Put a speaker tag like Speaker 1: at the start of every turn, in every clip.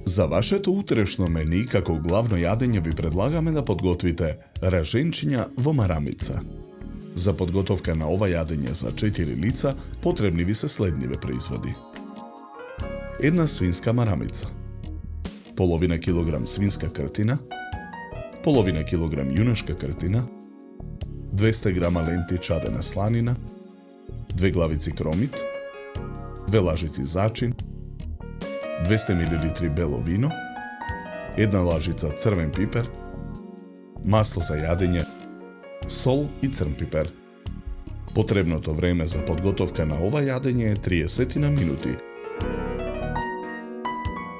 Speaker 1: За вашето утрешно мени, како главно јадење ви предлагаме да подготвите раженчиња во марамица. За подготовка на ова јадење за 4 лица потребни ви се следниве производи. Една свинска марамица, половина килограм свинска кртина, половина килограм јунешка кртина, 200 грама ленти чадена сланина, 2 главици кромит, 2 лажици зачин, 200 мл бело вино, 1 лажица црвен пипер, масло за јадење, сол и црн пипер. Потребното време за подготовка на ова јадење е 30 минути.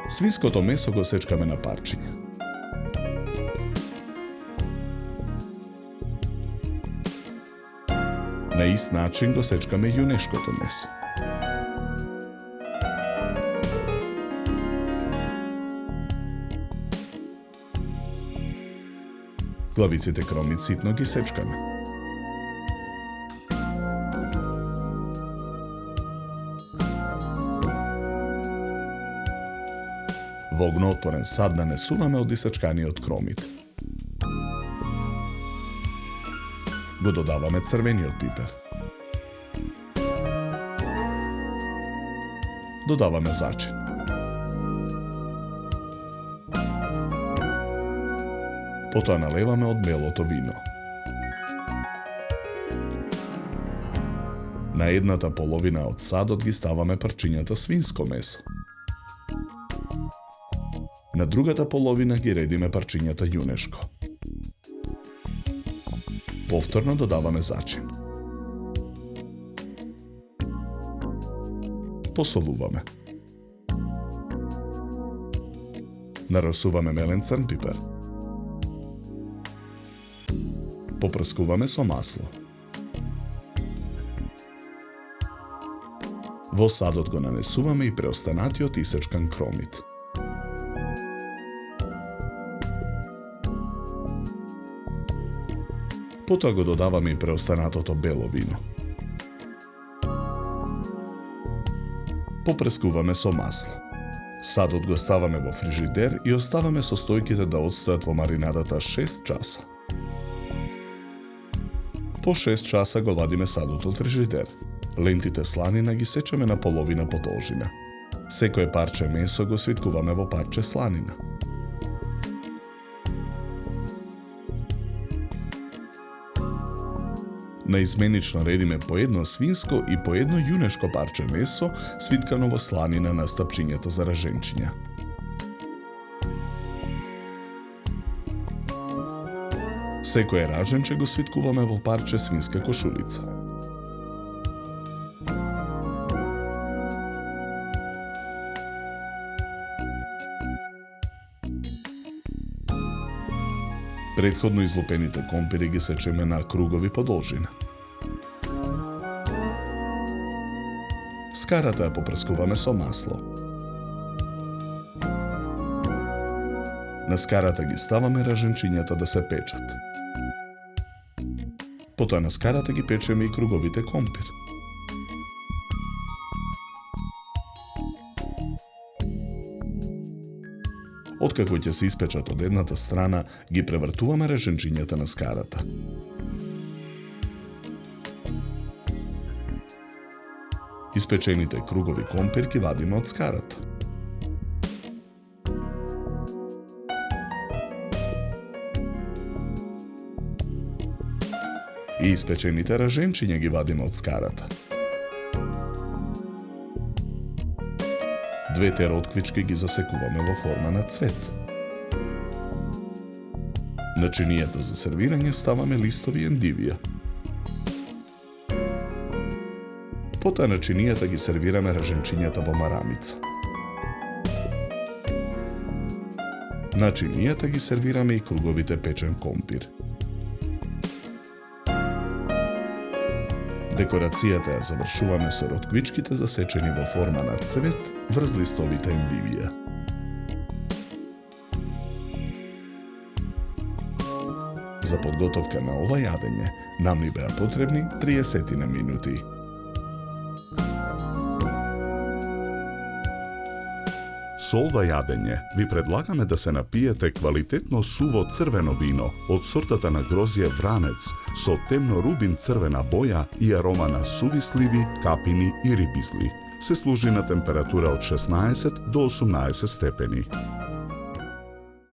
Speaker 1: Свинското месо го сечкаме на парчиња. На ист начин го сечкаме јунешкото месо. Главиците кромит ситно ги сечкаме. Во огноотпорен сад нанесуваме од исечканиот кромит. Го додаваме црвениот пипер. Додаваме зачин. Потоа налеваме од белото вино. На едната половина од садот ги ставаме парчињата свинско месо. На другата половина ги редиме парчињата јунешко. Повторно додаваме зачин. Посолуваме. Нарасуваме мелен црн пипер. Попрскуваме со масло. Во садот го нанесуваме и преостанатиот исечкан кромит. Потоа го додаваме и преостанатото бело вино. Попрескуваме со масло. Садот го ставаме во фрижидер и оставаме состојките да одстојат во маринадата 6 часа. По 6 часа го вадиме садот од фрижидер. Лентите сланина ги сечеме на половина по должина. Секое парче месо го свиткуваме во парче сланина. Наизменично редиме по едно свинско и по едно јунешко парче месо свиткано во сланина на стапчињата за раженчиња. Секое раженче го свиткуваме во парче свинска кошулица. Претходно излупените компири ги сечеме на кругови по должина. Скарата ја попрскуваме со масло. На скарата ги ставаме раженчињата да се печат. Потоа на скарата ги печеме и круговите компир. Откако ќе се испечат од едната страна, ги превртуваме раженчињата на скарата. Испечените кругови компир ги вадиме од скарата. И испечените раженчиња ги вадиме од скарата. Двете ротквички ги засекуваме во форма на цвет. На чинијата за сервирање ставаме листови ендивија. Потоа на чинијата ги сервираме раженчињата во марамица. На чинијата ги сервираме и круговите печен компир. Декорацијата ја завршуваме со ротквичките засечени во форма на цвет врз листовите ендивија. За подготовка на ова јадење нам ни беа потребни 30 минути. Со ова јадење ви предлагаме да се напиете квалитетно суво црвено вино од сортата на грозје Вранец со темно рубин црвена боја и арома на суви сливи, капини и рибизли. Се служи на температура од 16 до 18 степени.